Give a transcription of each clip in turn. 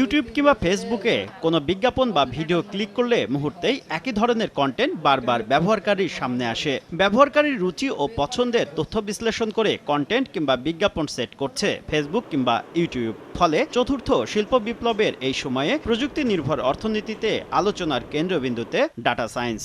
YouTube কিংবা ফেসবুকে কোনো বিজ্ঞাপন বা ভিডিও ক্লিক করলে মুহূর্তেই একই ধরনের কন্টেন্ট বারবার ব্যবহারকারীর সামনে আসে। ব্যবহারকারীর রুচি ও পছন্দের তথ্য বিশ্লেষণ করে কন্টেন্ট কিংবা বিজ্ঞাপন সেট করছে ফেসবুক কিংবা ইউটিউব। ফলে চতুর্থ শিল্প বিপ্লবের এই সময়ে প্রযুক্তি নির্ভর অর্থনীতিতে আলোচনার কেন্দ্রবিন্দুতে ডাটা সায়েন্স।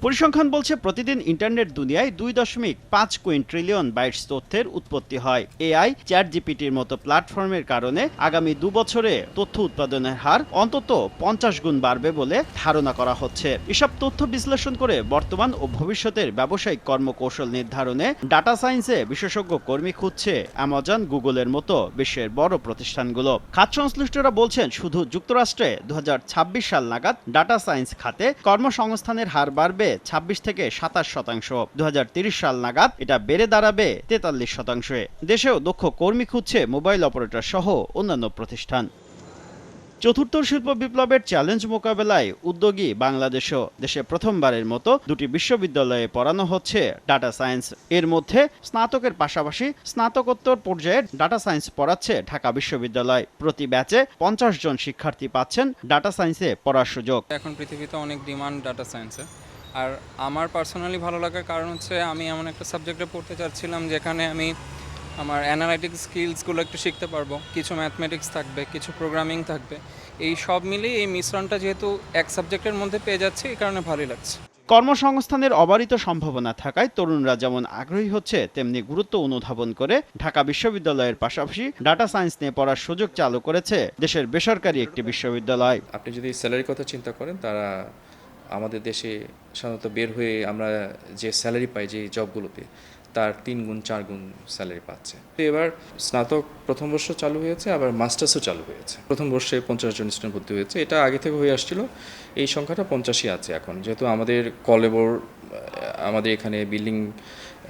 পরিসংখ্যান বলছে প্রতিদিন ইন্টারনেট দুনিয়ায় 2.5 ট্রিলিয়ন বাইটস তথ্যের উৎপত্তি হয়। এআই, চ্যাট জিপিটির মতো প্ল্যাটফর্মের কারণে আগামী 2 বছরে তথ্য উৎপাদনের হার অন্তত 50 গুণ বাড়বে বলে ধারণা করা হচ্ছে। এসব তথ্য বিশ্লেষণ করে বর্তমান ও ভবিষ্যতের ব্যবসায়িক কর্মকৌশল নির্ধারণে ডাটা সায়েন্সে বিশেষজ্ঞ কর্মী খুঁজছে অ্যামাজন, গুগলের মতো বিশ্বের বড় প্রতিষ্ঠানগুলো। খাত সংশ্লিষ্টরা বলছেন শুধু যুক্তরাষ্ট্রে 2026 সাল নাগাদ ডাটা সায়েন্স খাতে কর্মসংস্থানের হার বাড়বে 26 থেকে 27%। 2030 সাল নাগাদ এটা বেড়ে দাঁড়াবে 43%। দেশেও দক্ষ কর্মী খুঁজছে মোবাইল অপারেটর সহ অন্যান্য প্রতিষ্ঠান। চতুর্থ শিল্প বিপ্লবের চ্যালেঞ্জ মোকাবেলায় উদ্যোগী বাংলাদেশও। দেশে প্রথমবারের মতো 2টি বিশ্ববিদ্যালয়ে পড়ানো হচ্ছে ডাটা সায়েন্স। এর মধ্যে স্নাতকের পাশাপাশি স্নাতকোত্তর পর্যায়ে ডাটা সায়েন্স পড়াচ্ছে ঢাকা বিশ্ববিদ্যালয়। প্রতি ব্যাচে 50 জন শিক্ষার্থী পাচ্ছেন ডাটা সায়েন্সে পড়ার সুযোগ। এখন পৃথিবীতে অনেক ডিমান্ড ডাটা সায়েন্সে। আর আমার পার্সোনালি ভালো লাগার কারণ হচ্ছে আমি এমন একটা সাবজেক্টে পড়তে চাচ্ছিলাম যেখানে আমি আমার অ্যানালাইটিক্স স্কিলসগুলো একটু শিখতে পারবো, কিছু ম্যাথমেটিক্স থাকবে, কিছু প্রোগ্রামিং থাকবে। এই সব মিলিয়ে এই মিশ্রণটা যেহেতু এক সাবজেক্টের মধ্যে পেয়ে যাচ্ছি, এই কারণে ভালোই লাগছে। কর্মসংস্থানের অবারিত সম্ভাবনা থাকায় তরুণরা যেমন আগ্রহী হচ্ছে, তেমনি গুরুত্ব অনুধাবন করে ঢাকা বিশ্ববিদ্যালয়ের পাশাপাশি ডাটা সায়েন্স নিয়ে পড়ার সুযোগ চালু করেছে দেশের বেসরকারি একটি বিশ্ববিদ্যালয়। আপনি যদি স্যালারির কথা চিন্তা করেন, তারা আমাদের দেশে সাধারণত বের হয়ে আমরা যে স্যালারি পাই যে জবগুলোতে, তার 3 গুণ 4 গুণ স্যালারি পাচ্ছে। এবার স্নাতক প্রথম বর্ষ চালু হয়েছে, আবার মাস্টার্সও চালু হয়েছে। প্রথম বর্ষে 50 জন স্টুডেন্ট ভর্তি হয়েছে, এটা আগে থেকে হয়ে আসছিল। এই সংখ্যাটা 85 আছে এখন, যেহেতু আমাদের কলেবর, আমাদের এখানে বিল্ডিং,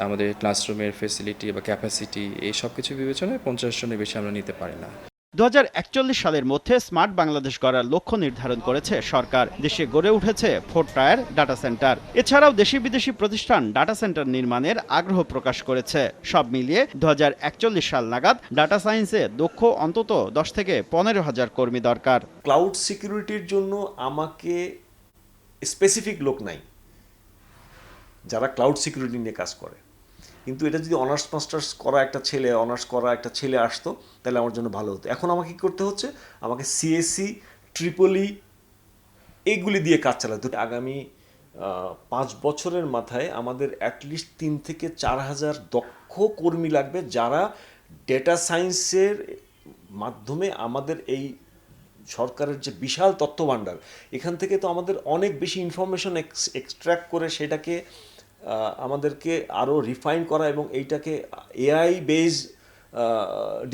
আমাদের ক্লাসরুমের ফেসিলিটি বা ক্যাপাসিটি, এই সব কিছু বিবেচনায় 50 জনের বেশি আমরা নিতে পারি না। 2041 সালের মধ্যে স্মার্ট বাংলাদেশ গড়ার লক্ষ্য নির্ধারণ করেছে সরকার। দেশে গড়ে উঠেছে 4 টায়ার ডাটা সেন্টার। এছাড়াও দেশি বিদেশি প্রতিষ্ঠান ডাটা সেন্টার নির্মাণের আগ্রহ প্রকাশ করেছে। সব মিলিয়ে 2041 সাল নাগাদ ডাটা সায়েন্সে দক্ষ অন্তত 10 থেকে 15,000 কর্মী দরকার। ক্লাউড সিকিউরিটির জন্য আমাকে স্পেসিফিক লোক নাই যারা ক্লাউড সিকিউরিটি নিয়ে কাজ করে, কিন্তু এটা যদি অনার্স মাস্টার্স করা একটা ছেলে আসতো, তাহলে আমার জন্য ভালো হতো। এখন আমাকে কী করতে হচ্ছে? আমাকে সিএসসি, ট্রিপলি এইগুলি দিয়ে কাজ চালাতে হতো। আগামী 5 বছরের মাথায় আমাদের অ্যাটলিস্ট 3 থেকে 4,000 দক্ষ কর্মী লাগবে, যারা ডেটা সায়েন্সের মাধ্যমে আমাদের এই সরকারের যে বিশাল তথ্য ভাণ্ডার, এখান থেকে তো আমাদের অনেক বেশি ইনফরমেশন এক্সট্র্যাক্ট করে সেটাকে আমাদেরকে আরও রিফাইন করা এবং এইটাকে এআই বেস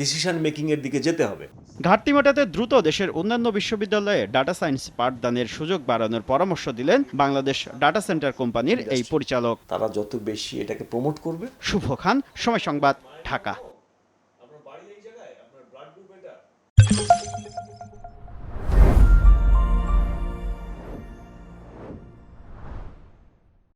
ডিসিশন মেকিংয়ের দিকে যেতে হবে। ঘাটতি মেটাতে দ্রুত দেশের অন্যান্য বিশ্ববিদ্যালয়ে ডাটা সায়েন্স পাঠদানের সুযোগ বাড়ানোর পরামর্শ দিলেন বাংলাদেশ ডাটা সেন্টার কোম্পানির এই পরিচালক। তারা যত বেশি এটাকে প্রমোট করবে। শুভ খান, সময় সংবাদ, ঢাকা।